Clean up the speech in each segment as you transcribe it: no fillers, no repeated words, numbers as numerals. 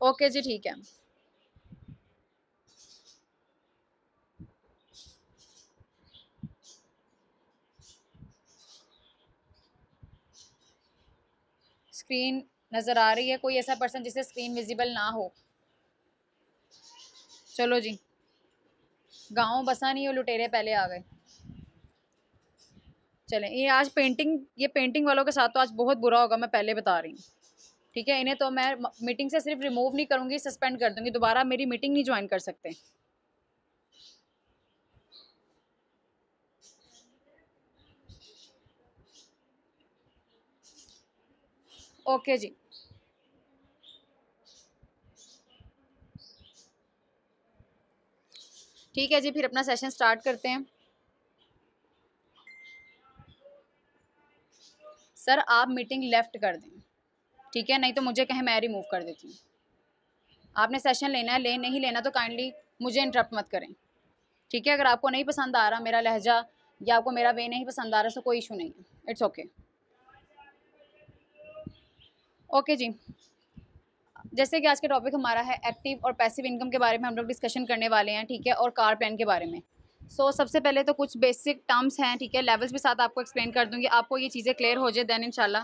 Okay जी, ठीक है। Screen नज़र आ रही है? कोई ऐसा पर्सन जिसे स्क्रीन विजिबल ना हो? चलो जी, गाँव बसा नहीं और लुटेरे पहले आ गए। चलें, ये आज पेंटिंग, ये पेंटिंग वालों के साथ तो आज बहुत बुरा होगा, मैं पहले बता रही हूँ। ठीक है, इन्हें तो मैं मीटिंग से सिर्फ रिमूव नहीं करूंगी, सस्पेंड कर दूंगी, दोबारा मेरी मीटिंग नहीं ज्वाइन कर सकते। ओके जी, ठीक है जी, फिर अपना सेशन स्टार्ट करते हैं। सर आप मीटिंग लेफ्ट कर दें, ठीक है, नहीं तो मुझे कहें मैं रिमूव कर देती हूँ। आपने सेशन लेना है, ले, नहीं लेना तो काइंडली मुझे इंटरप्ट मत करें। ठीक है, अगर आपको नहीं पसंद आ रहा मेरा लहजा या आपको मेरा वे नहीं पसंद आ रहा तो कोई इशू नहीं है, इट्स ओके। ओके जी, जैसे कि आज का टॉपिक हमारा है एक्टिव और पैसिव इनकम के बारे में हम लोग डिस्कशन करने वाले हैं, ठीक है, और कार प्लान के बारे में। सबसे पहले तो कुछ बेसिक टर्म्स हैं, ठीक है, लेवल्स भी साथ आपको एक्सप्लेन कर दूंगी, आपको ये चीज़ें क्लियर हो जाए देन इंशाल्लाह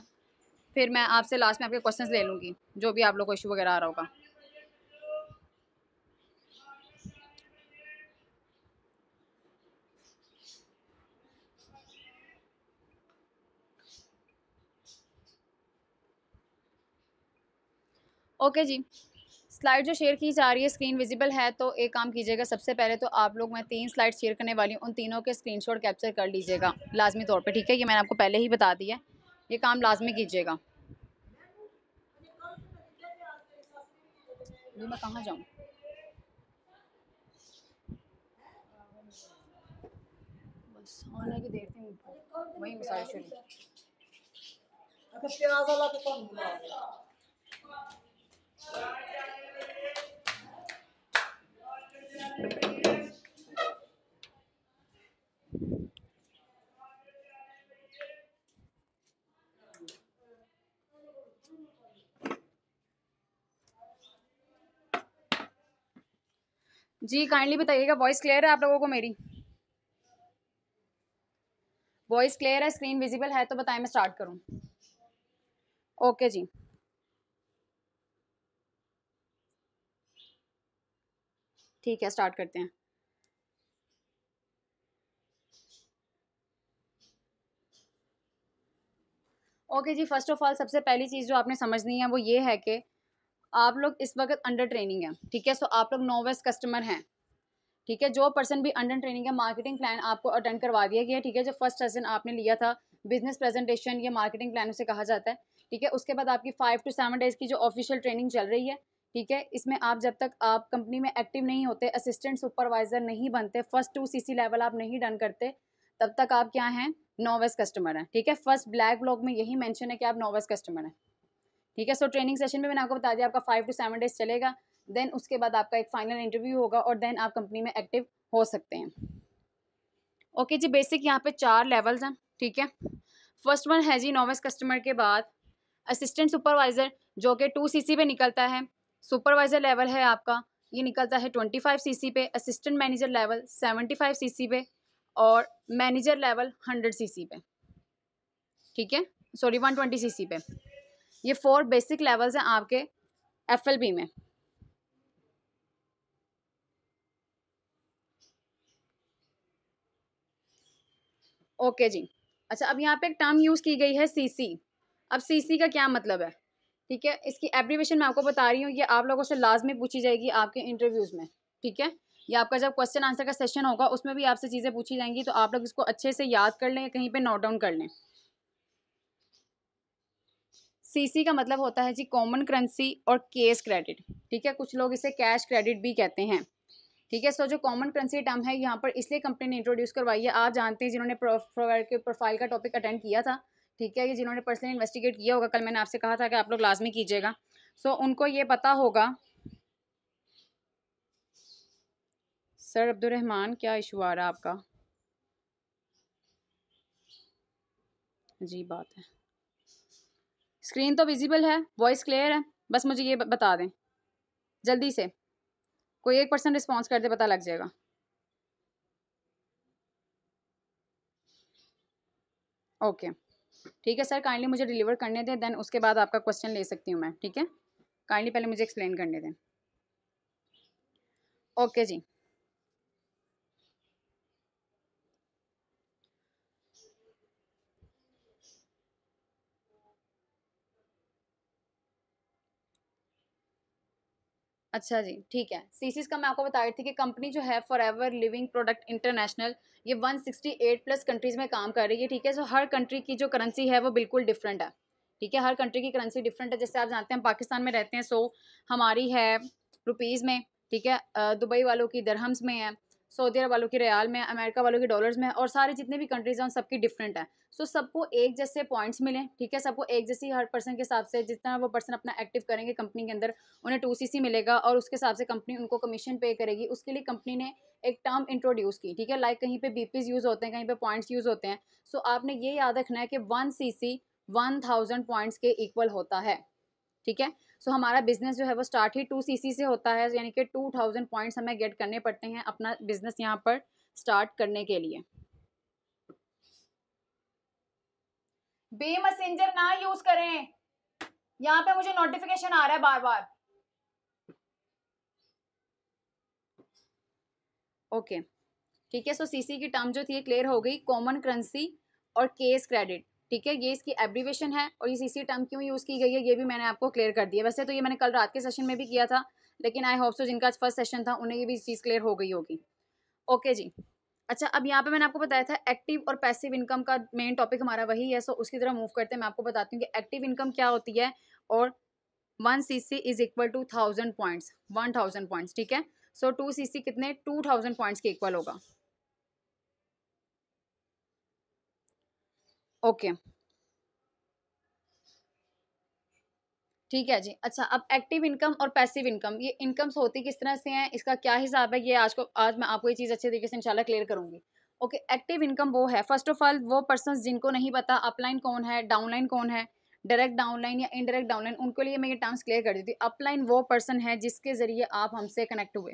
फिर मैं आपसे लास्ट में आपके क्वेश्चंस ले लूँगी, जो भी आप लोग को इशू वगैरह आ रहा होगा। ओके जी, स्लाइड जो शेयर की जा रही है स्क्रीन विजिबल है, तो एक काम कीजिएगा, सबसे पहले तो आप लोग, मैं 3 स्लाइड शेयर करने वाली हूँ, उन तीनों के स्क्रीनशॉट कैप्चर कर लीजिएगा लाजमी तौर पे, ठीक है, ये मैंने आपको पहले ही बता दिया है, ये काम लाजमी कीजिएगा। अभी मैं कहाँ जाऊँ? बस आने की देर थी, वही मसाइल शुरू। जी काइंडली बताइएगा, वॉइस क्लियर है आप लोगों को मेरी? वॉइस क्लियर है, स्क्रीन विजिबल है तो बताएं, मैं स्टार्ट करूँ? ओके जी, ठीक है, स्टार्ट करते हैं। ओके जी, फर्स्ट ऑफ ऑल सबसे पहली चीज़ जो आपने समझनी है वो ये है कि आप लोग इस वक्त अंडर ट्रेनिंग है, ठीक है, सो आप लोग नोवेस कस्टमर हैं, ठीक है, जो पर्सन भी अंडर ट्रेनिंग है, मार्केटिंग प्लान आपको अटेंड करवा दिया गया है, ठीक है, जो फर्स्ट सेशन आपने लिया था बिजनेस प्रेजेंटेशन, ये मार्केटिंग प्लान उसे कहा जाता है, ठीक है, उसके बाद आपकी 5 to 7 डेज की जो ऑफिशियल ट्रेनिंग चल रही है, ठीक है, इसमें आप जब तक आप कंपनी में एक्टिव नहीं होते, असिस्टेंट सुपरवाइजर नहीं बनते, फर्स्ट 2 CC लेवल आप नहीं डन करते, तब तक आप क्या हैं, नोवेस कस्टमर हैं, ठीक है, फर्स्ट ब्लैक ब्लॉग में यही मेंशन है कि आप नोवेस कस्टमर हैं, ठीक है, ट्रेनिंग सेशन में मैंने आपको बता दिया आपका 5 to 7 डेज चलेगा, देन उसके बाद आपका एक फाइनल इंटरव्यू होगा और देन आप कंपनी में एक्टिव हो सकते हैं। ओके जी, बेसिक यहाँ पे 4 लेवल्स हैं, ठीक है, फर्स्ट वन है जी नोविस कस्टमर के बाद असिस्टेंट सुपरवाइजर, जो कि 2 CC पे निकलता है, सुपरवाइजर लेवल है आपका, ये निकलता है 25 CC पे, असिस्टेंट मैनेजर लेवल 75 CC पे और मैनेजर लेवल 100 CC पे, ठीक है, सॉरी 120 CC पे। ये 4 बेसिक लेवल्स हैं आपके FLB में। ओके जी, अच्छा, अब यहाँ पे एक टर्म यूज की गई है CC। अब CC का क्या मतलब है, ठीक है, इसकी एब्रीवेशन मैं आपको बता रही हूँ, ये आप लोगों से लाजमी पूछी जाएगी आपके इंटरव्यूज में, ठीक है, ये आपका जब क्वेश्चन आंसर का सेशन होगा उसमें भी आपसे चीजें पूछी जाएंगी, तो आप लोग इसको अच्छे से याद कर लें, कहीं पे नोट डाउन कर लें। CC का मतलब होता है जी कॉमन करेंसी और केस क्रेडिट, ठीक है, कुछ लोग इसे कैश क्रेडिट भी कहते हैं, ठीक है, जो कॉमन करेंसी टर्म है यहाँ पर इसलिए कंपनी ने इंट्रोड्यूस करवाई है, आप जानते हैं जिन्होंने प्रोवाइड के प्रोफाइल का टॉपिक अटेंड किया था, ठीक है, ये जिन्होंने पर्सनली इन्वेस्टिगेट किया होगा, कल मैंने आपसे कहा था कि आप लोग लाजमी कीजिएगा, उनको ये पता होगा। सर अब्दुलरहमान, क्या इशू आ रहा है आपका? जी बात है, स्क्रीन तो विजिबल है, वॉइस क्लियर है, बस मुझे ये बता दें। जल्दी से कोई एक पर्सन रिस्पॉन्स कर दे, पता लग जाएगा। ओके ठीक है सर, काइंडली मुझे डिलीवर करने दें, देन उसके बाद आपका क्वेश्चन ले सकती हूँ मैं, ठीक है। काइंडली पहले मुझे एक्सप्लेन करने दें। ओके जी। अच्छा जी ठीक है, सीसीस का मैं आपको बता रही थी कि कंपनी जो है for ever living product international, ये 168 प्लस कंट्रीज में काम कर रही है, ठीक है। सो हर कंट्री की जो करेंसी है वो बिल्कुल डिफरेंट है, ठीक है। हर कंट्री की करेंसी डिफरेंट है। जैसे आप जानते हैं हम पाकिस्तान में रहते हैं, सो हमारी है रुपीज़ में, ठीक है। दुबई वालों की दरहम्स में है, सऊदी अरब वालों की रियाल में, अमेरिका वालों की डॉलर्स में, और सारे जितने भी कंट्रीज हैं उन सबकी डिफरेंट है। सो सबको एक जैसे पॉइंट्स मिले, ठीक है। सबको एक जैसी हर पर्सन के हिसाब से जितना वो पर्सन अपना एक्टिव करेंगे कंपनी के अंदर, उन्हें 2cc मिलेगा, और उसके हिसाब से कंपनी उनको कमीशन पे करेगी। उसके लिए कंपनी ने एक टर्म इंट्रोड्यूस की, ठीक है। लाइक कहीं पे बीपीज यूज होते हैं, कहीं पे पॉइंट्स यूज होते हैं। सो आपने ये याद रखना है कि 1cc 1000 पॉइंट्स के इक्वल होता है, ठीक है। सो हमारा बिजनेस जो है वो स्टार्ट ही 2cc से होता है, यानी कि 2000 पॉइंट्स हमें गेट करने पड़ते हैं अपना बिजनेस यहाँ पर स्टार्ट करने के लिए। बे मैसेंजर ना यूज करें, यहाँ पे मुझे नोटिफिकेशन आ रहा है बार बार। ओके ठीक है। सो सीसी की टर्म जो थी क्लियर हो गई, कॉमन करेंसी और केस क्रेडिट, ठीक है। ये इसकी एब्रीवेशन है, और ये सीसी टर्म क्यों यूज की गई है ये भी मैंने आपको क्लियर कर दिया। वैसे तो ये मैंने कल रात के सेशन में भी किया था, लेकिन आई होप सो जिनका फर्स्ट सेशन था उन्हें ये भी चीज क्लियर हो गई होगी। ओके जी। अच्छा, अब यहाँ पे मैंने आपको बताया था एक्टिव और पैसिव इनकम का मेन टॉपिक हमारा वही है, सो उसकी तरह मूव करते हैं। मैं आपको बताती हूँ कि एक्टिव इनकम क्या होती है, और 1cc is equal to 1000 points, 1000 points, ठीक है। सो 2cc कितने 2000 पॉइंट्स के इक्वल होगा। ओके ठीक है जी। अच्छा, अब एक्टिव इनकम और पैसिव इनकम, ये इनकम्स होती किस तरह से हैं, इसका क्या हिसाब है, ये आज मैं आपको ये चीज़ अच्छे तरीके से इंशाल्लाह क्लियर करूंगी। ओके, एक्टिव इनकम वो है, फर्स्ट ऑफ ऑल वो पर्सन जिनको नहीं पता अपलाइन कौन है, डाउनलाइन कौन है, डायरेक्ट डाउनलाइन या इनडायरेक्ट डाउनलाइन, उनके लिए मैं ये टर्म्स क्लियर कर देती हूँ। अपलाइन वो पर्सन है जिसके जरिए आप हमसे कनेक्ट हुए,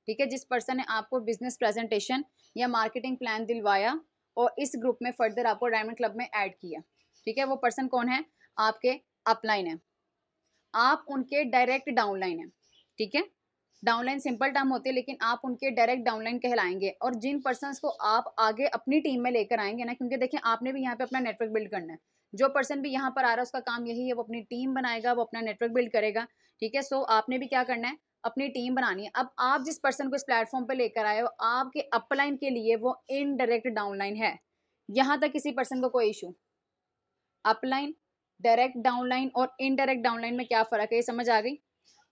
ठीक है। जिस पर्सन ने आपको बिजनेस प्रेजेंटेशन या मार्केटिंग प्लान दिलवाया और इस ग्रुप में फर्दर आपको डायमंड क्लब में ऐड किया, ठीक है। वो पर्सन कौन है, आपके अपलाइन है। आप उनके डायरेक्ट डाउनलाइन है, ठीक है। डाउनलाइन सिंपल टर्म होती है, लेकिन आप उनके डायरेक्ट डाउनलाइन कहलाएंगे। और जिन पर्सन्स को आप आगे अपनी टीम में लेकर आएंगे ना, क्योंकि देखिए आपने भी यहाँ पे अपना नेटवर्क बिल्ड करना है। जो पर्सन भी यहाँ पर आ रहा है उसका काम यही है, वो अपनी टीम बनाएगा, वो अपना नेटवर्क बिल्ड करेगा, ठीक है। सो आपने भी क्या करना है, अपनी टीम बनानी है। अब आप जिस पर्सन को इस प्लेटफॉर्म पे लेकर आए हो, आपके अपलाइन के लिए वो इनडायरेक्ट डाउनलाइन है। यहाँ तक किसी पर्सन को कोई इशू। अपलाइन, डायरेक्ट डाउनलाइन और इनडायरेक्ट डाउनलाइन में क्या फर्क है, ये समझ आ गई।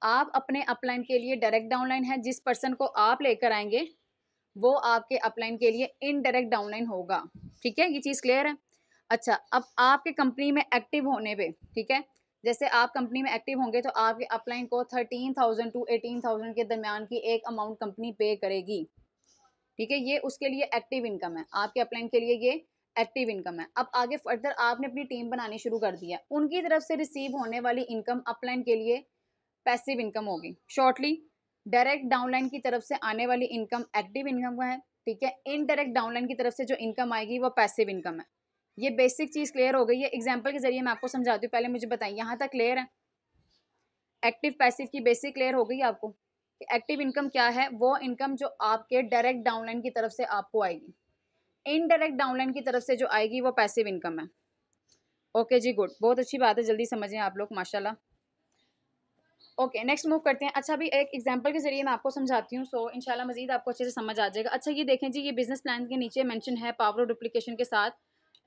आप अपने अपलाइन के लिए डायरेक्ट डाउनलाइन है, जिस पर्सन को आप लेकर आएंगे वो आपके अपलाइन के लिए इनडायरेक्ट डाउनलाइन होगा, ठीक है। ये चीज क्लियर है। अच्छा, अब आपके कंपनी में एक्टिव होने पे, ठीक है, जैसे आप कंपनी में एक्टिव होंगे तो आपके अपलाइन को 13,000 टू 18,000 के दरमियान की एक अमाउंट कंपनी पे करेगी, ठीक है। ये उसके लिए एक्टिव इनकम है, आपके अपलाइन के लिए ये एक्टिव इनकम है। अब आगे फर्दर आपने अपनी टीम बनानी शुरू कर दिया, उनकी तरफ से रिसीव होने वाली इनकम अपलाइन के लिए पैसिव इनकम होगी। शॉर्टली, डायरेक्ट डाउनलाइन की तरफ से आने वाली इनकम एक्टिव इनकम है, ठीक है। इनडायरेक्ट डाउनलाइन की तरफ से जो इनकम आएगी वो पैसिव इनकम है। ये बेसिक चीज क्लियर हो गई है। एग्जाम्पल के जरिए मैं आपको समझाती हूँ, पहले मुझे बताइए यहाँ तक क्लियर है। एक्टिव पैसिव की बेसिक क्लियर हो गई आपको कि एक्टिव इनकम क्या है, वो इनकम जो आपके डायरेक्ट डाउनलाइन की तरफ से आपको आएगी। इनडायरेक्ट डाउनलाइन की तरफ से जो आएगी वो पैसिव इनकम है। ओके जी, गुड, बहुत अच्छी बात है, जल्दी समझें आप लोग, माशाल्लाह। ओके, नेक्स्ट मूव करते हैं। अच्छा, अभी एक एग्जांपल के जरिए मैं आपको समझाती हूँ, सो इंशाल्लाह मजीद आपको अच्छे से समझ आ जाएगा। अच्छा, ये देखें जी, ये बिजनेस प्लान के नीचे मेंशन है पावर ऑफ डुप्लीकेशन के साथ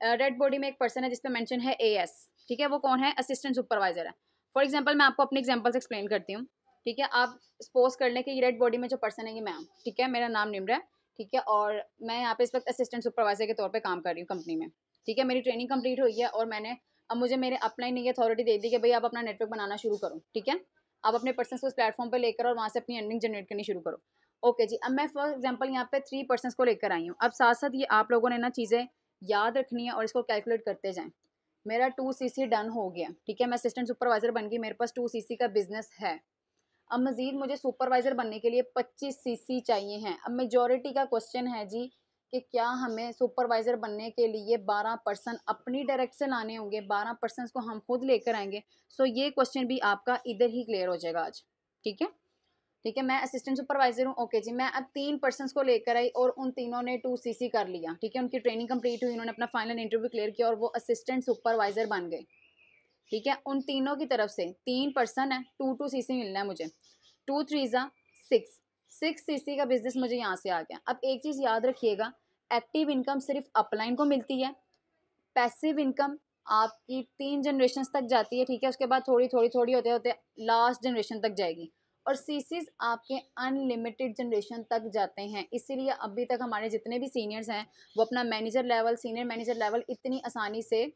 रेड बॉडी में एक पर्सन है जिसपे मेंशन है AS, ठीक है। वो कौन है, असिस्टेंट सुपरवाइजर है। फॉर एग्जाम्पल मैं आपको अपने एग्जाम्पल से एक्सप्लेन करती हूँ, ठीक है। आप सपोज कर लें कि ये रेड बॉडी में जो पर्सन है ये मैं हूँ, ठीक है। मेरा नाम निम्र है, ठीक है, और मैं यहाँ पे इस वक्त असिस्टेंट सुपरवाइजर के तौर पर काम कर रही हूँ कंपनी में, ठीक है। मेरी ट्रेनिंग कंप्लीट हुई है और मैंने अब मुझे मेरे अपलाइन ने अथॉरिटी दे दी कि भाई आप अपना नेटवर्क बनाना शुरू करो, ठीक है। आप अपने पर्सन को उस प्लेटफॉर्म पे लेकर और वहाँ से अपनी अर्निंग जनरेट करनी शुरू करो। ओके जी, अब मैं फॉर एग्जांपल यहाँ पे 3 पर्सन को लेकर आई हूँ। अब साथ साथ ये आप लोगों ने ना चीज़ें याद रखनी है और इसको कैलकुलेट करते जाएं। मेरा 2cc डन हो गया, ठीक है। मैं असिस्टेंट सुपरवाइजर बन गई, मेरे पास 2cc का बिजनेस है। अब मजीद मुझे सुपरवाइजर बनने के लिए 25 सीसी चाहिए हैं। अब मेजोरिटी का क्वेश्चन है जी कि क्या हमें सुपरवाइजर बनने के लिए 12% अपनी डायरेक्ट से लाने होंगे, 12% को हम खुद लेकर आएंगे। सो ये क्वेश्चन भी आपका इधर ही क्लियर हो जाएगा आज। ठीक है, ठीक है। मैं असिस्टेंट सुपरवाइजर हूँ, ओके जी। मैं अब 3 पर्सन को लेकर आई और उन तीनों ने 2 सीसी कर लिया। ठीक है, उनकी ट्रेनिंग कंप्लीट हुई, उन्होंने अपना फाइनल इंटरव्यू क्लियर किया और वो असिस्टेंट सुपरवाइजर बन गए। ठीक है, उन तीनों की तरफ से 3 पर्सन है, 2 सीसी मिलना है मुझे। 2 3 6 6 सीसी का बिजनेस मुझे यहाँ से आ गया। अब एक चीज याद रखिएगा, एक्टिव इनकम सिर्फ अपलाइन को मिलती है, पैसिव इनकम आपकी 3 जनरेशन तक जाती है। ठीक है, उसके बाद थोड़ी थोड़ी थोड़ी होते होते लास्ट जनरेशन तक जाएगी। और सीसीज आपके अनलिमिटेड जनरेशन तक जाते हैं। इसीलिए अभी तक हमारे जितने भी सीनियर्स हैं वो अपना manager level, senior manager level इतनी आसानी से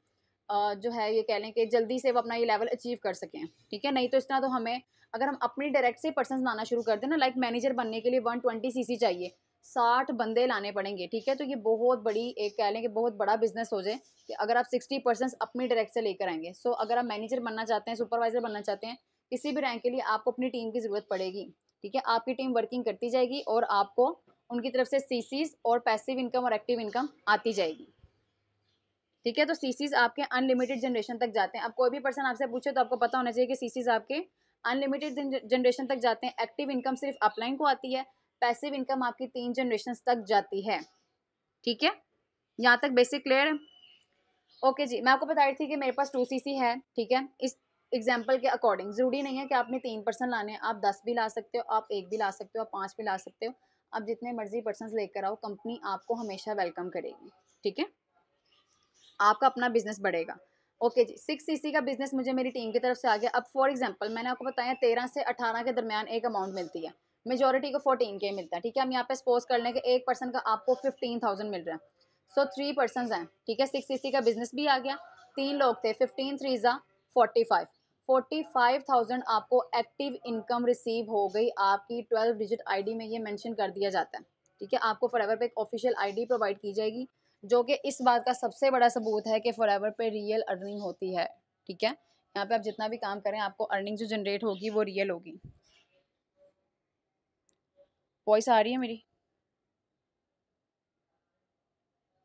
जो है ये कह लें कि जल्दी से वो अपना ये लेवल अचीव कर सकें। ठीक है, नहीं तो इस तरह तो हमें, अगर हम अपनी डायरेक्ट से पर्सन लाना शुरू कर दें ना, लाइक मैनेजर बनने के लिए 120 सीसी चाहिए, 60 बंदे लाने पड़ेंगे। ठीक है, तो ये बहुत बड़ी एक कह लें कि बहुत बड़ा बिजनेस हो जाए कि अगर आप 60% अपनी डायरेक्ट से लेकर आएंगे। सो अगर आप मैनेजर बनना चाहते हैं, सुपरवाइजर बनना चाहते हैं, किसी भी रैंक के लिए आपको अपनी टीम की जरूरत पड़ेगी। ठीक है, आपकी टीम वर्किंग करती जाएगी और आपको उनकी तरफ से सीसीज और पैसिव इनकम और एक्टिव इनकम आती जाएगी। ठीक है, तो सीसीज आपके अनलिमिटेड जनरेशन तक जाते हैं। अब कोई भी पर्सन आपसे पूछे तो आपको पता होना चाहिए कि सीसीज आपके अनलिमिटेड जनरेशन तक जाते हैं। एक्टिव इनकम सिर्फ अपलाइन को आती है, पैसिव इनकम आपकी 3 जनरेशन तक जाती है। ठीक है, यहाँ तक बेसिक क्लियर है? ओके जी, मैं आपको बता रही थी कि मेरे पास 2 सीसी है। ठीक है, इस एग्जाम्पल के अकॉर्डिंग जरूरी नहीं है कि आपने 3 पर्सन लाने, आप 10 भी ला सकते हो, आप 1 भी ला सकते हो, आप 5 भी ला सकते हो। आप जितने मर्जी पर्सन लेकर आओ, कंपनी आपको हमेशा वेलकम करेगी। ठीक है, आपका अपना बिजनेस बढ़ेगा। ओके जी, 6 सीसी का बिजनेस मुझे मेरी टीम की तरफ से आ गया। अब फॉर एग्जांपल मैंने आपको बताया 13 से 18 के दरमियान एक अमाउंट मिलती है, मेजोरिटी को 14 के मिलता है। ठीक है, हम यहाँ पे सपोज कर लें कि एक पर्सन का आपको 15,000 मिल रहा है। सो 3 पर्सन हैं। ठीक है, 6 सीसी का बिजनेस भी आ गया, 3 लोग थे, 15 3 जा 45, 45,000 आपको एक्टिव इनकम रिसीव हो गई। आपकी 12 डिजिट ID में ये मेंशन कर दिया जाता है। ठीक है, आपको फॉरएवर पे एक ऑफिशियल ID प्रोवाइड की जाएगी, जो कि इस बात का सबसे बड़ा सबूत है कि फॉरएवर पे रियल अर्निंग होती है। ठीक है, यहाँ पे आप जितना भी काम करें आपको अर्निंग जो जनरेट होगी वो रियल होगी। वॉइस आ रही है मेरी?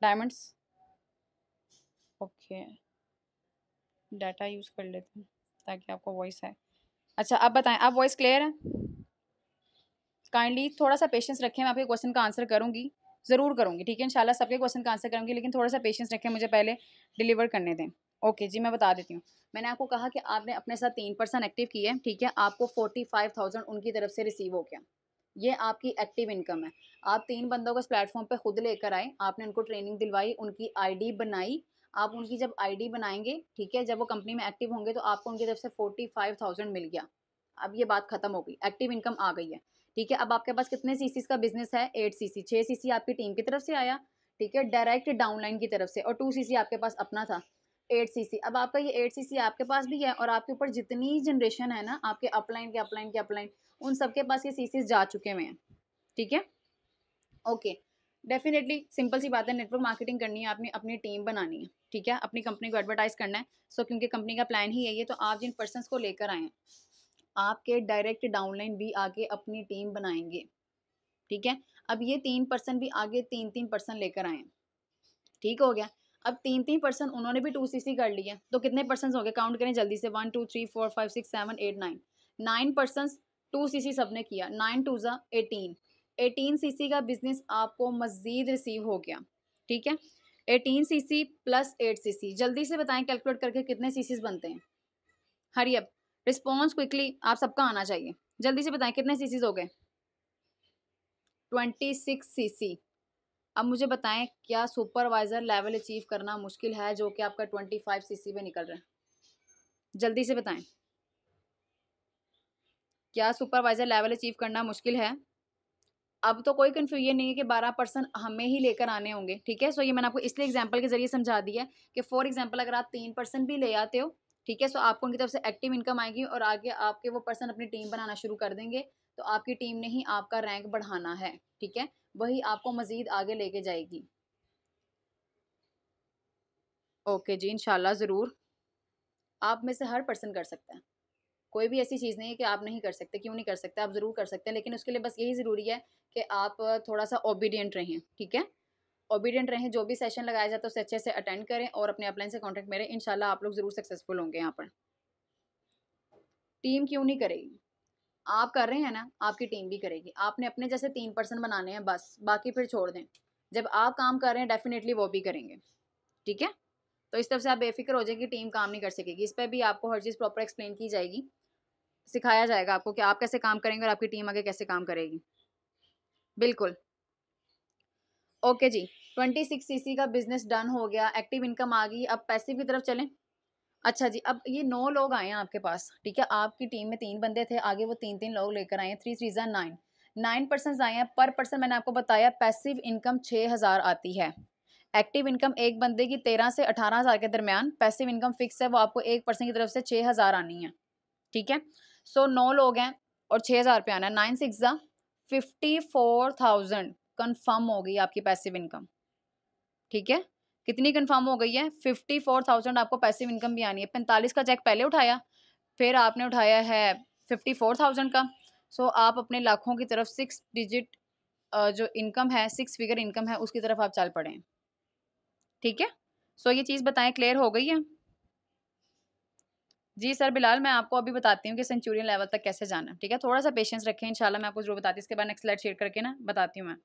डायमंड्स, ओके, डाटा यूज कर लेते हैं ताकि आपको वॉइस आए। अच्छा, अब बताएं, आप वॉइस क्लियर है? काइंडली थोड़ा सा पेशेंस रखें, मैं आपके क्वेश्चन का आंसर करूंगी, ज़रूर करूंगी। ठीक है, इंशाल्लाह सबके क्वेश्चन का आंसर करूंगी, लेकिन थोड़ा सा पेशेंस रखें, मुझे पहले डिलीवर करने दें। ओके जी, मैं बता देती हूँ। मैंने आपको कहा कि आपने अपने साथ 3 पर्सन एक्टिव किए। ठीक है, आपको 45,000 उनकी तरफ से रिसीव हो गया। ये आपकी एक्टिव इनकम है। आप 3 बंदों को इस प्लेटफॉर्म पे खुद लेकर आए, आपने उनको ट्रेनिंग दिलवाई, उनकी ID बनाई। आप उनकी जब ID बनाएंगे, ठीक है, जब वो कंपनी में एक्टिव होंगे तो आपको उनकी तरफ से 45,000 मिल गया। अब ये बात खत्म हो गई, एक्टिव इनकम आ गई है। ठीक है, अब आपके पास कितने सीसीज का बिजनेस है? 8 सीसी, 6 सीसी आपकी टीम की तरफ से आया। ठीक है, डायरेक्ट डाउनलाइन की तरफ से, और 2 सीसी आपके पास अपना था। 8 सीसी, अब आपका ये 8 सीसी आपके पास भी है, और आपके ऊपर जितनी जनरेशन है ना, आपके अपलाइन के अपलाइन के अपलाइन, उन सबके पास ये सीसीज जा चुके हुए हैं। ठीक है, ओके, डेफिनेटली सिंपल सी बात है, नेटवर्क मार्केटिंग करनी है, आपने अपनी टीम बनानी है। ठीक है, अपनी कंपनी को एडवर्टाइज करना है। सो क्योंकि कंपनी का प्लान ही यही है, तो आप जिन पर्सन को लेकर आए हैं, आपके डायरेक्ट डाउनलाइन भी आगे अपनी टीम बनाएंगे। ठीक है, अब ये 3 पर्सन भी आगे 3 3 पर्सन लेकर आए। ठीक हो गया, अब 3 3 पर्सन उन्होंने भी 2 सीसी कर लिया, तो कितने पर्सन हो गए? काउंट करें जल्दी से, 1 2 3 4 5 6 7 8 9, 9 पर्सन 2 सीसी सबने किया, 9 2 जा 18, 18 सीसी का बिजनेस आपको मजीद रिसीव हो गया। ठीक है, 18 सीसी प्लस 8 सीसी, जल्दी से बताएं कैलकुलेट करके कितने सीसीज बनते हैं? हरी अप, रिस्पॉन्स क्विकली, आप सबका आना चाहिए, जल्दी से बताएं कितने सीसीज हो गए? 26 सीसी। अब मुझे बताएं, क्या सुपरवाइजर लेवल अचीव करना मुश्किल है जो कि आपका 25 सीसी पे निकल रहा है? जल्दी से बताएं, क्या सुपरवाइजर लेवल अचीव करना मुश्किल है? अब तो कोई कंफ्यूजन नहीं है कि 12 पर्सन हमें ही लेकर आने होंगे। ठीक है, सो ये मैंने आपको इसलिए एग्जांपल के जरिए समझा दिया कि फॉर एग्जांपल अगर आप 3 पर्सन भी ले आते हो, ठीक है, सो आपको उनकी तरफ से एक्टिव इनकम आएगी और आगे आपके वो पर्सन अपनी टीम बनाना शुरू कर देंगे। तो आपकी टीम ने ही आपका रैंक बढ़ाना है। ठीक है, वही आपको मजीद आगे लेके जाएगी। ओके जी, इंशाल्लाह ज़रूर, आप में से हर पर्सन कर सकता है, कोई भी ऐसी चीज़ नहीं है कि आप नहीं कर सकते, क्यों नहीं कर सकते, आप ज़रूर कर सकते हैं, लेकिन उसके लिए बस यही ज़रूरी है कि आप थोड़ा सा ओबीडियंट रहें, ठीक है। ओबीडियंट रहें, जो भी सेशन लगाया जाता है उसे अच्छे से अटेंड करें और अपने अपलाइन से कॉन्टैक्ट में रहें। इंशाल्लाह आप लोग ज़रूर सक्सेसफुल होंगे यहाँ पर। टीम क्यों नहीं करेगी? आप कर रहे हैं ना, आपकी टीम भी करेगी। आपने अपने जैसे 3% बनाने हैं बस, बाकी फिर छोड़ दें। जब आप काम कर रहे हैं डेफिनेटली वो भी करेंगे, ठीक है। तो इस तरफ से आप बेफिक्र हो जाए कि टीम काम नहीं कर सकेगी। इस पर भी आपको हर चीज़ प्रॉपर एक्सप्लेन की जाएगी, सिखाया जाएगा आपको कि आप कैसे काम करेंगे और आपकी टीम आगे कैसे काम करेगी। बिल्कुल। ओके जी, 26 सीसी का बिजनेस डन हो गया, एक्टिव इनकम आ गई, अब पैसिव की तरफ चलें। अच्छा जी, अब ये 9 लोग आए हैं आपके पास, ठीक है। आपकी टीम में 3 बंदे थे, आगे वो 3-3 लोग लेकर आए हैं। 3 3 ज़ा 9, 9 पर्सन्स आए हैं। पर पर्सन मैंने आपको बताया पैसिव इनकम 6000 आती है। एक्टिव इनकम एक बंदे की 13 से 18,000 के दरमियान, पैसिव इनकम फिक्स है, वो आपको एक पर्सन की तरफ से 6000 आनी है, ठीक है। सो 9 लोग हैं और 6000 पे आना है। 9 6 ज़ा 54,000 कन्फर्म हो गई आपकी पैसिव इनकम, ठीक है। कितनी कंफर्म हो गई है? 54,000 आपको पैसिव इनकम भी आनी है। 45 का चेक पहले उठाया, फिर आपने उठाया है 54,000 का। सो आप अपने लाखों की तरफ 6 डिजिट जो इनकम है, 6 फिगर इनकम है, उसकी तरफ आप चल पड़े, ठीक है। सो ये चीज़ बताएं, क्लियर हो गई है? जी सर बिलाल, मैं आपको अभी बताती हूँ कि सेंचुरियन लेवल तक कैसे जाना है, ठीक है। थोड़ा सा पेशेंस रखें, इंशाल्लाह मैं आपको जरूर बताती हूँ। इसके बाद नेक्स्ट स्लाइड शेयर करके ना बताती हूँ मैं।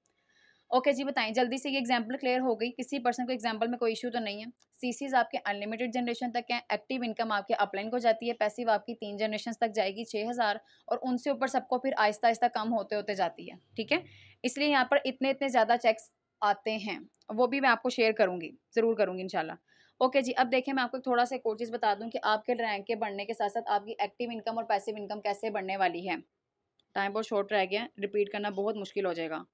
ओके जी, बताएं जल्दी से। ये एग्जांपल क्लियर हो गई? किसी पर्सन को एग्जांपल में कोई इशू तो नहीं है? सीसीज आपके अनलिमिटेड जनरेशन तक है। एक्टिव इनकम आपके अपलाइन को जाती है। पैसिव आपकी 3 जनरेशन तक जाएगी 6000, और उनसे ऊपर सबको फिर आहिस्ता आहिस्ता कम होते होते जाती है, ठीक है। इसलिए यहाँ पर इतने इतने ज़्यादा चेक्स आते हैं, वो भी मैं आपको शेयर करूंगी, ज़रूर करूंगी इंशाल्लाह। ओके जी, अब देखें मैं आपको थोड़ा सा एक और चीज़ बता दूं कि आपके रैंक के बढ़ने के साथ साथ आपकी एक्टिव इनकम और पैसिव इनकम कैसे बढ़ने वाली है। टाइम बहुत शॉर्ट रह गया, रिपीट करना बहुत मुश्किल हो जाएगा,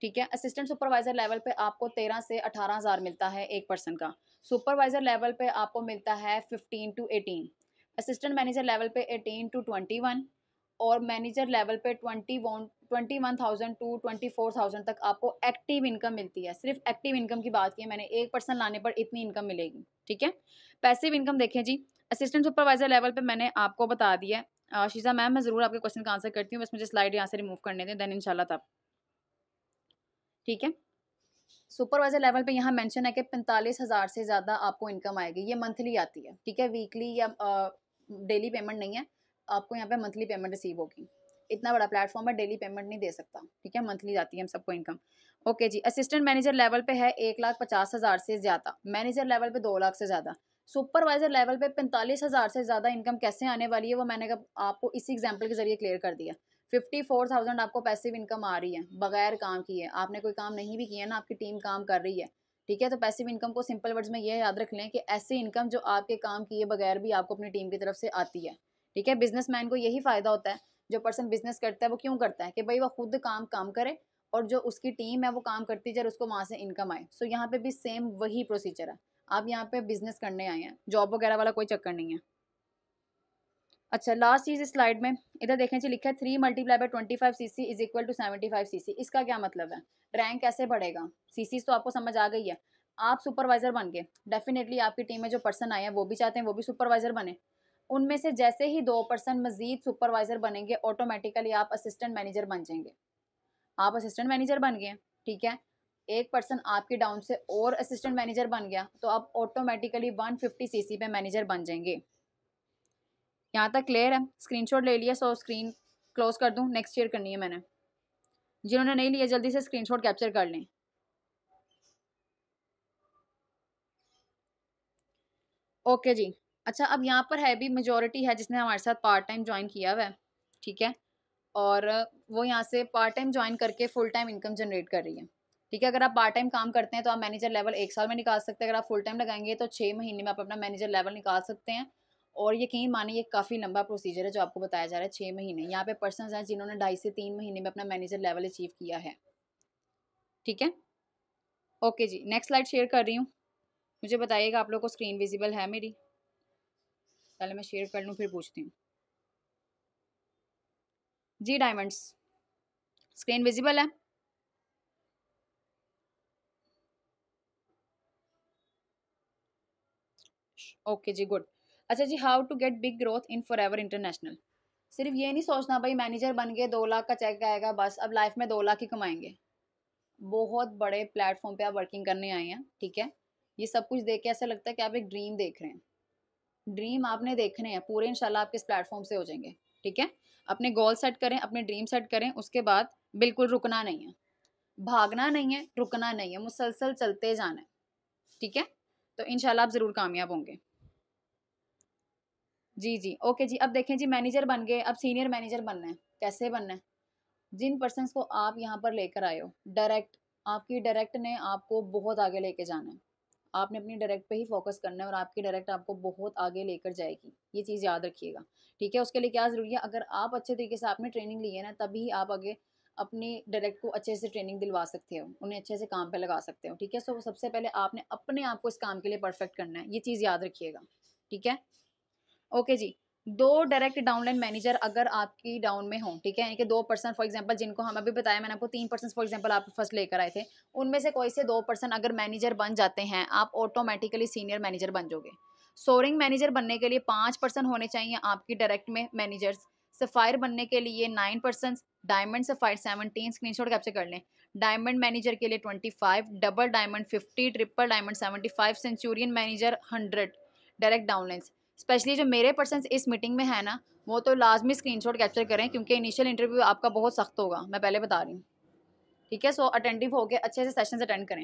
ठीक है। असिस्टेंट सुपरवाइजर लेवल पे आपको 13 से 18,000 मिलता है एक पर्सन का। सुपरवाइजर लेवल पे आपको मिलता है 15 to 18। असिस्टेंट मैनेजर लेवल पे 18 to 21, और मैनेजर लेवल पे 21,000 टू 24,000 तक आपको एक्टिव इनकम मिलती है। सिर्फ एक्टिव इनकम की बात की है मैंने, एक पर्सन लाने पर इतनी इनकम मिलेगी, ठीक है। पैसिव इनकम देखें जी, असिस्टेंट सुपरवाइजर लेवल पे मैंने आपको बता दिया। शीजा मैम, मैं जरूर आपके क्वेश्चन का आंसर करती हूँ, बस मुझे स्लाइड यहाँ से रिमूव करने दें, देन इंशाल्लाह तब, ठीक है। सुपरवाइजर लेवल पे यहाँ मेंशन है कि 45,000 से ज़्यादा आपको इनकम आएगी। ये मंथली आती है, ठीक है, वीकली या डेली पेमेंट नहीं है। आपको यहाँ पे मंथली पेमेंट रिसीव होगी। इतना बड़ा प्लेटफॉर्म है, डेली पेमेंट नहीं दे सकता, ठीक है, मंथली जाती है हम सबको इनकम। ओके जी, असिस्टेंट मैनेजर लेवल पे है 1,50,000 से ज़्यादा, मैनेजर लेवल पे 2 लाख से ज़्यादा। सुपरवाइजर लेवल पे 45,000 से ज़्यादा इनकम कैसे आने वाली है, वो मैंने आपको इसी एग्जाम्पल के जरिए क्लियर कर दिया। 54,000 आपको पैसिव इनकम आ रही है बगैर काम किए, आपने कोई काम नहीं भी किया ना, आपकी टीम काम कर रही है, ठीक है। तो पैसिव इनकम को सिंपल वर्ड्स में ये याद रख लें कि ऐसी इनकम जो आपके काम किए बगैर भी आपको अपनी टीम की तरफ से आती है, ठीक है। बिजनेसमैन को यही फायदा होता है, जो पर्सन बिजनेस करता है वो क्यों करता है कि भाई वो खुद काम काम करे और जो उसकी टीम है वो काम करती जाए, उसको वहां से इनकम आए। सो यहाँ पे भी सेम वही प्रोसीजर है। आप यहाँ पे बिजनेस करने आए हैं, जॉब वगैरह वाला कोई चक्कर नहीं है। अच्छा, लास्ट चीज इस स्लाइड में इधर देखें जी, लिखा है 3 multiply by 25 cc is equal to 75 cc। इसका क्या मतलब है? रैंक कैसे बढ़ेगा? सीसी तो आपको समझ आ गई है। आप सुपरवाइजर बन गए, डेफिनेटली आपकी टीम में जो पर्सन आए हैं वो भी चाहते हैं वो भी सुपरवाइजर बने। उनमें से जैसे ही 2 पर्सन मजीद सुपरवाइजर बनेंगे, ऑटोमेटिकली आप असिस्टेंट मैनेजर बन जाएंगे। आप असिस्टेंट मैनेजर बन गए, ठीक है। एक पर्सन आपके डाउन से और असिस्टेंट मैनेजर बन गया, तो आप ऑटोमेटिकली 150 cc पे मैनेजर बन जाएंगे। यहाँ तक क्लियर है? स्क्रीनशॉट ले लिया, सो स्क्रीन क्लोज कर दूं, नेक्स्ट शेयर करनी है मैंने। जिन्होंने नहीं लिया जल्दी से स्क्रीनशॉट कैप्चर कर लें। ओके जी। अच्छा, अब यहाँ पर है भी मेजोरिटी है जिसने हमारे साथ पार्ट टाइम ज्वाइन किया हुआ है, ठीक है। और वो यहाँ से पार्ट टाइम ज्वाइन करके फुल टाइम इनकम जनरेट कर रही है, ठीक है। अगर आप पार्ट टाइम काम करते हैं तो आप मैनेजर लेवल 1 साल में निकाल सकते हैं। अगर आप फुल टाइम लगाएंगे तो 6 महीने में आप अपना मैनेजर लेवल निकाल सकते हैं। और यकीन मानिए ये काफ़ी लंबा प्रोसीजर है जो आपको बताया जा रहा है, 6 महीने। यहाँ पे पर्सन हैं जिन्होंने 2.5 से 3 महीने में अपना मैनेजर लेवल अचीव किया है, ठीक है। ओके जी, नेक्स्ट स्लाइड शेयर कर रही हूँ। मुझे बताइएगा आप लोग को स्क्रीन विजिबल है मेरी? पहले मैं शेयर कर लूँ फिर पूछती हूँ। जी डायमंड्स, स्क्रीन विजिबल है? ओके जी, गुड। अच्छा जी, how to get big growth in Forever International. सिर्फ ये नहीं सोचना भाई मैनेजर बन गए 2 लाख का चेक आएगा बस अब लाइफ में 2 लाख ही कमाएंगे। बहुत बड़े प्लेटफॉर्म पे आप वर्किंग करने आए हैं, ठीक है। ये सब कुछ देख के ऐसा लगता है कि आप एक ड्रीम देख रहे हैं। ड्रीम आपने देखने हैं पूरे, इंशाल्लाह आपके इस प्लेटफॉर्म से हो जाएंगे, ठीक है। अपने गोल सेट करें, अपने ड्रीम सेट करें, उसके बाद बिल्कुल रुकना नहीं है, भागना नहीं है, रुकना नहीं है, मुसलसल चलते जाना है, ठीक है। तो इंशाल्लाह आप जरूर कामयाब होंगे। जी जी, ओके जी। अब देखें जी, मैनेजर बन गए, अब सीनियर मैनेजर बनना है। कैसे बनना है? जिन पर्सन्स को आप यहाँ पर लेकर आए हो डायरेक्ट, आपकी डायरेक्ट ने आपको बहुत आगे लेके जाना है। आपने अपनी डायरेक्ट पे ही फोकस करना है और आपकी डायरेक्ट आपको बहुत आगे लेकर जाएगी, ये चीज़ याद रखिएगा, ठीक है। उसके लिए क्या ज़रूरी है, अगर आप अच्छे तरीके से आपने ट्रेनिंग ली है ना, तभी आप आगे अपनी डायरेक्ट को अच्छे से ट्रेनिंग दिलवा सकते हो, उन्हें अच्छे से काम पे लगा सकते हो, ठीक है। सो सबसे पहले आपने अपने आप को इस काम के लिए परफेक्ट करना है, ये चीज़ याद रखिएगा, ठीक है। ओके जी। दो डायरेक्ट डाउनलाइन मैनेजर अगर आपकी डाउन में हो, ठीक है, यानी कि 2 पर्सन फॉर एग्जांपल, जिनको हम अभी बताया, मैंने आपको 3 पर्सन फॉर एग्जांपल आप फर्स्ट लेकर आए थे, उनमें से कोई से 2 पर्सन अगर मैनेजर बन जाते हैं, आप ऑटोमेटिकली सीनियर मैनेजर बन जाओगे। सोरिंग मैनेजर बनने के लिए 5 पर्सन होने चाहिए आपकी डायरेक्ट में मैनेजर्स। सफायर बनने के लिए 9 person, diamond sapphire 17, screenshot capture कर लें। डायमंड मैनेजर के लिए 25, double diamond 50, triple diamond 75, Centurion manager 100 direct downlines. Specially जो मेरे पर्सन इस मीटिंग में है ना, वो तो लाजमी स्क्रीनशॉट कैप्चर करें, क्योंकि इनिशियल इंटरव्यू आपका बहुत सख्त होगा, मैं पहले बता रही हूँ, ठीक है। सो अटेंटिव होके अच्छे से सेशंस अटेंड करें।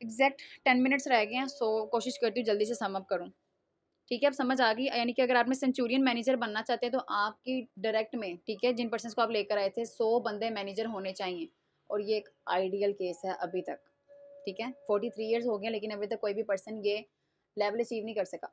एग्जैक्ट 10 मिनट्स रह गए हैं, सो कोशिश करती हूँ जल्दी से सम अप करूँ, ठीक है। अब समझ आ गई, यानी कि अगर आप में सेंचुरियन मैनेजर बनना चाहते हैं तो आपकी डायरेक्ट में, ठीक है, जिन पर्सन को आप लेकर आए थे 100 बंदे मैनेजर होने चाहिए, और ये एक आइडियल केस है अभी तक, ठीक है। 43 ईयर्स हो गए लेकिन अभी तक कोई भी पर्सन ये लेवल अचीव नहीं कर सका।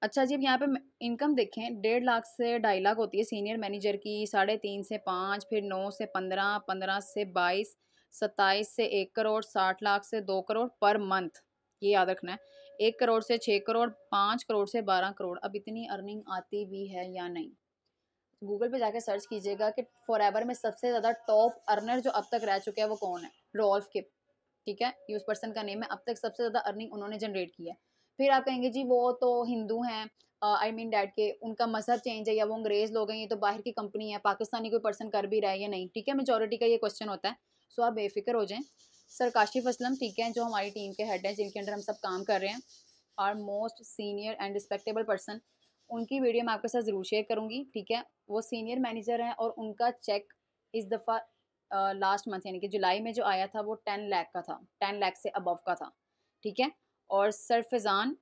अच्छा जी, अब यहाँ पे इनकम देखें, 1.5 लाख से 2.5 लाख होती है सीनियर मैनेजर की, 3.5 से 5, फिर 9 से 15, 15 से 22, 27 से 1 करोड़, 60 लाख से 2 करोड़ पर मंथ, ये याद रखना है। 1 करोड़ से 6 करोड़, 5 करोड़ से 12 करोड़। अब इतनी अर्निंग आती भी है या नहीं, गूगल पे जाके सर्च कीजिएगा कि फॉरएवर में सबसे ज़्यादा टॉप अर्नर जो अब तक रह चुके हैं वो कौन है। रोल्फ किप, ठीक है, ये उस पर्सन का नेम है, अब तक सबसे ज़्यादा अर्निंग उन्होंने जनरेट की है। फिर आप कहेंगे जी वो तो हिंदू हैं, आई मीन डैट के उनका मजहब चेंज है, या वो अंग्रेज लोग हैं, ये तो बाहर की कंपनी है, पाकिस्तानी कोई पर्सन कर भी रहा है या नहीं, ठीक है। मेजोरिटी का ये क्वेश्चन होता है, सो आप बेफिक्र हो जाएं। सर काशिफ असलम, ठीक है, जो हमारी टीम के हेड हैं, जिनके अंडर हम सब काम कर रहे हैं, are most senior and respectable person, उनकी वीडियो मैं आपके साथ ज़रूर शेयर करूँगी, ठीक है। वो सीनियर मैनेजर हैं और उनका चेक इस दफ़ा लास्ट मंथ यानी कि जुलाई में जो आया था वो 10 लाख का था, 10 लाख से अबव का था, ठीक है। और सर फैज़ान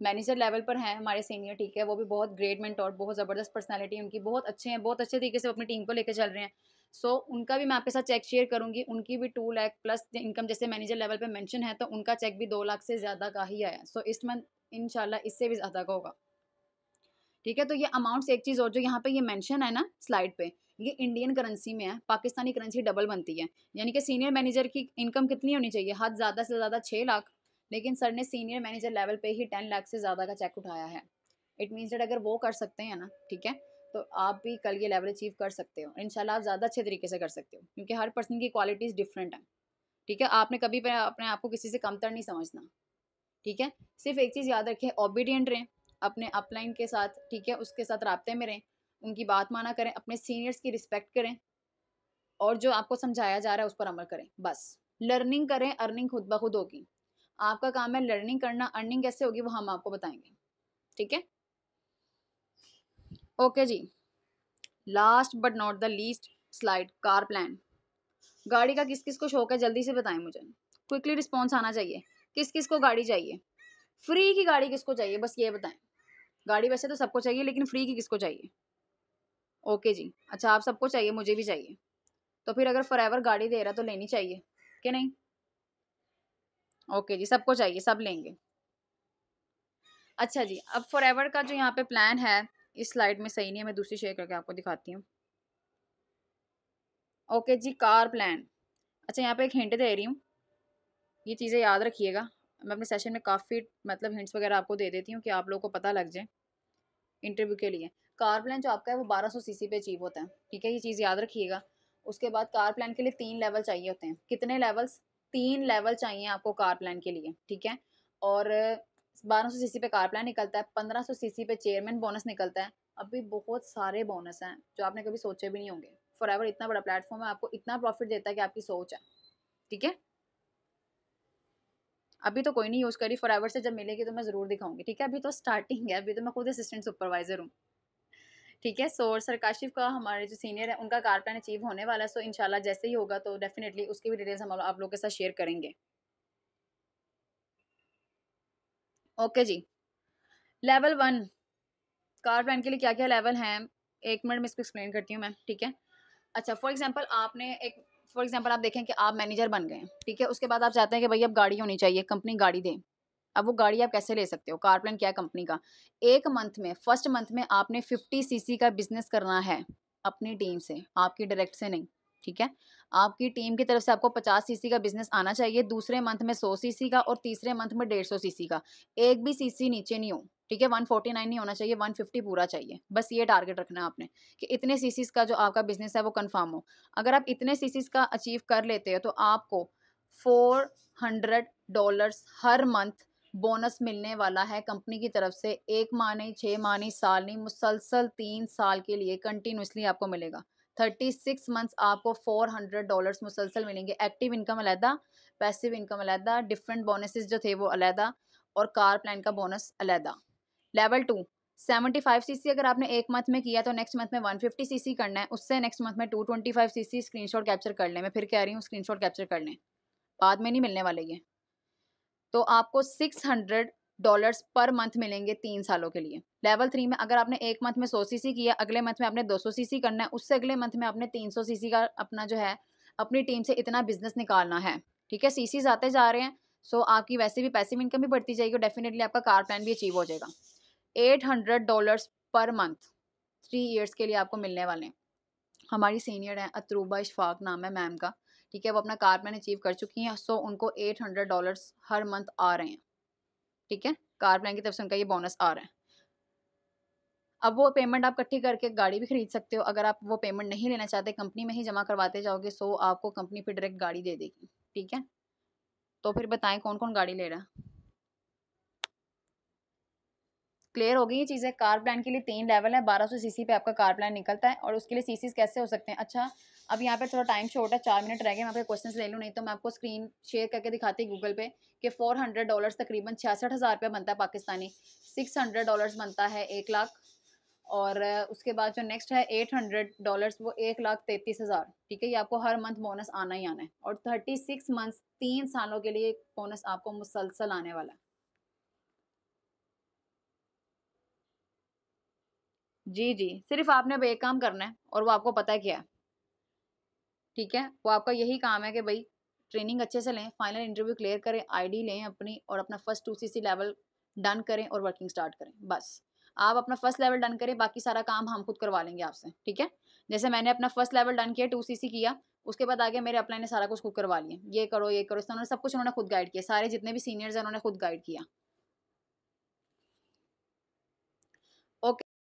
मैनेजर लेवल पर हैं हमारे सीनियर, ठीक है, वो भी बहुत ग्रेट मेंटोर, बहुत ज़बरदस्त पर्सनालिटी उनकी, बहुत अच्छे हैं, बहुत अच्छे तरीके से अपनी टीम को लेकर चल रहे हैं। सो उनका भी मैं आपके साथ चेक शेयर करूंगी, उनकी भी 2 लाख प्लस इनकम जैसे मैनेजर लेवल पे मेंशन है, तो उनका चेक भी 2 लाख से ज़्यादा का ही आया। सो इस मंथ इंशाल्लाह इससे भी ज़्यादा का होगा, ठीक है। तो ये अमाउंट्स, एक चीज़ और जो यहाँ पे ये मेंशन है ना स्लाइड पे, ये इंडियन करेंसी में है, पाकिस्तानी करेंसी डबल बनती है, यानी कि सीनियर मैनेजर की इनकम कितनी होनी चाहिए, हद ज़्यादा से ज़्यादा 6 लाख, लेकिन सर ने सीनियर मैनेजर लेवल पे ही 10 लाख से ज़्यादा का चेक उठाया है। इट मीन्स दैट अगर वो कर सकते हैं ना, ठीक है, तो आप भी कल ये लेवल अचीव कर सकते हो इंशाल्लाह, आप ज़्यादा अच्छे तरीके से कर सकते हो, क्योंकि हर पर्सन की क्वालिटीज़ डिफरेंट है, ठीक है। आपने कभी भी अपने आप को किसी से कमतर नहीं समझना, ठीक है। सिर्फ एक चीज़ याद रखें, ओबीडियंट रहें अपने अपलाइन के साथ, ठीक है, उसके साथ राब्ते में रहें, उनकी बात माना करें, अपने सीनियर्स की रिस्पेक्ट करें, और जो आपको समझाया जा रहा है उस पर अमल करें, बस। लर्निंग करें, अर्निंग खुद ब खुद होगी। आपका काम है लर्निंग करना, अर्निंग कैसे होगी वो हम आपको बताएंगे, ठीक है। ओके जी, last but not the least slide, car plan. गाड़ी का किस किस को शौक है, जल्दी से बताएं मुझे, क्विकली रिस्पॉन्स आना चाहिए। किस किस को गाड़ी चाहिए, फ्री की गाड़ी किसको चाहिए, बस ये बताएं। गाड़ी वैसे तो सबको चाहिए, लेकिन फ्री की किसको चाहिए? ओके जी, अच्छा आप सबको चाहिए, मुझे भी चाहिए, तो फिर अगर फॉरएवर गाड़ी दे रहा तो लेनी चाहिए कि नहीं? ओके जी, सबको चाहिए, सब लेंगे। अच्छा जी, अब फॉरएवर का जो यहाँ पे प्लान है, इस स्लाइड में सही नहीं है, मैं दूसरी शेयर करके आपको दिखाती हूँ। ओके जी, कार प्लान। अच्छा यहाँ पे एक हिंट दे रही हूँ, ये चीज़ें याद रखिएगा। मैं अपने सेशन में काफ़ी मतलब हिंट्स वगैरह आपको दे देती हूँ कि आप लोगों को पता लग जाए इंटरव्यू के लिए। कार प्लान जो आपका है वो 1200 सीसी पे अचीव होता है, ठीक है, ये चीज़ याद रखिएगा। उसके बाद कार प्लान के लिए 3 लेवल चाहिए होते हैं। कितने लेवल्स? 3 लेवल चाहिए आपको कार प्लान के लिए, ठीक है। और 1200 सीसी पे कार प्लान निकलता है, 1500 सीसी पे चेयरमैन बोनस निकलता है। अभी बहुत सारे बोनस हैं जो आपने कभी सोचे भी नहीं होंगे। फॉरएवर इतना बड़ा प्लेटफॉर्म है, आपको इतना प्रॉफिट देता है कि आपकी सोच है, ठीक है। अभी तो कोई नहीं यूज करी, फॉरएवर से जब मिलेगी तो मैं जरूर दिखाऊंगी, ठीक है। अभी तो स्टार्टिंग है, अभी तो मैं खुद असिस्टेंट सुपरवाइजर हूँ, ठीक है। सो सर काशिफ का, हमारे जो सीनियर है, उनका कार प्लान अचीव होने वाला है। सो इंशाल्लाह जैसे ही होगा तो डेफिनेटली उसकी भी डिटेल्स हम आप लोगों के साथ शेयर करेंगे। ओके जी। लेवल 1 कार प्लान के लिए क्या क्या लेवल हैं, 1 मिनट में इसको एक्सप्लेन करती हूँ मैं, ठीक है। अच्छा, फॉर एग्जाम्पल आप देखें कि आप मैनेजर बन गए, ठीक है। उसके बाद आप चाहते हैं कि भाई अब गाड़ी होनी चाहिए, कंपनी गाड़ी दे। अब वो गाड़ी आप कैसे ले सकते हो, कार प्लान क्या है कंपनी का। एक मंथ में, फर्स्ट मंथ में आपने 50 सीसी का बिजनेस करना है अपनी टीम से, आपकी डायरेक्ट से नहीं, ठीक है। आपकी टीम की तरफ से आपको 50 सीसी का बिजनेस आना चाहिए, दूसरे मंथ में 100 सीसी का, और तीसरे मंथ में 150 सीसी का। एक भी सीसी नीचे नहीं हो, ठीक है। 149 नहीं होना चाहिए, 150 पूरा चाहिए। बस ये टारगेट रखना है आपने कि इतने सीसीज का जो आपका बिजनेस है वो कंफर्म हो। अगर आप इतने सीसीज का अचीव कर लेते हो तो आपको $400 हर मंथ बोनस मिलने वाला है कंपनी की तरफ से। 1 माह नहीं, 6 माह नहीं, साल नहीं, मुसलसल 3 साल के लिए कंटिन्यूसली आपको मिलेगा। 36 मंथ्स आपको $400 मुसलसल मिलेंगे। एक्टिव इनकम अलहदा, पैसिव इनकम अलहदा, डिफरेंट बोनसेस जो थे वो अलहदा, और कार प्लान का बोनस अलहदा। लेवल 2 75 सीसी अगर आपने एक मंथ में किया तो नेक्स्ट मंथ में 150 सीसी करना है, उससे नेक्स्ट मंथ में 225 सीसी। स्क्रीनशॉट कैप्चर कर लें, मैं फिर कह रही हूँ स्क्रीनशॉट कैप्चर कर लें, बाद में नहीं मिलने वाले ये। तो आपको $600 पर मंथ मिलेंगे 3 सालों के लिए। लेवल 3 में अगर आपने एक मंथ में 100 सीसी किया, अगले मंथ में आपने 200 सीसी करना है, उससे अगले मंथ में आपने 300 सीसी का अपना जो है अपनी टीम से इतना बिजनेस निकालना है, ठीक है। सीसीज आते जा रहे हैं, सो आपकी वैसे भी पैसिव इनकम भी बढ़ती जाएगी, डेफिनेटली आपका कार प्लान भी अचीव हो जाएगा। $800 पर मंथ 3 ईयर्स के लिए आपको मिलने वाले हैं। हमारी सीनियर है अतरूबा इशफाक नाम है मैम का, ठीक है। वो अपना कार प्लान अचीव कर चुकी हैं, सो उनको $800 हर मंथ आ रहे हैं, ठीक है। कार प्लान की तरफ से उनका ये बोनस आ रहा है। अब वो पेमेंट आप इकट्ठी करके गाड़ी भी खरीद सकते हो। अगर आप वो पेमेंट नहीं लेना चाहते, कंपनी में ही जमा करवाते जाओगे, सो आपको कंपनी फिर डायरेक्ट गाड़ी दे देगी, ठीक है। तो फिर बताएं कौन कौन गाड़ी ले रहा है। क्लियर हो गई ये चीज़ें। कार प्लान के लिए 3 लेवल है, 1200 सीसी पे आपका कार प्लान निकलता है, और उसके लिए सीसीज कैसे हो सकते हैं। अच्छा, अब यहाँ पे थोड़ा टाइम शॉर्ट है, 4 मिनट रह गए, मैं आपके क्वेश्चंस ले लूँ, नहीं तो मैं आपको स्क्रीन शेयर करके दिखाती गूगल पे कि $400 तकरीबन 66,000 रुपया बनता है पाकिस्तानी। $600 बनता है 1 लाख, और उसके बाद जो नेक्स्ट है $800 वो 1,33,000, ठीक है। ये आपको हर मंथ बोनस आना ही आना है, और 36 मंथ 3 सालों के लिए बोनस आपको मुसलसल आने वाला है। जी जी, सिर्फ आपने अब एक काम करना है, और वो आपको पता है क्या है, ठीक है। वो आपका यही काम है कि भाई ट्रेनिंग अच्छे से लें, फाइनल इंटरव्यू क्लियर करें, आईडी लें अपनी, और अपना फर्स्ट 2 सीसी लेवल डन करें और वर्किंग स्टार्ट करें। बस आप अपना फर्स्ट लेवल डन करें, बाकी सारा काम हम खुद करवा लेंगे आपसे, ठीक है। जैसे मैंने अपना फर्स्ट लेवल डन किया, 2 सीसी किया, उसके बाद आगे मेरे अपलाइन ने सारा कुछ खुद करवा लिया, ये करो ये करो, उन्होंने सब कुछ उन्होंने खुद गाइड किया, सारे जितने भी सीनियर्स हैं उन्होंने खुद गाइड किया।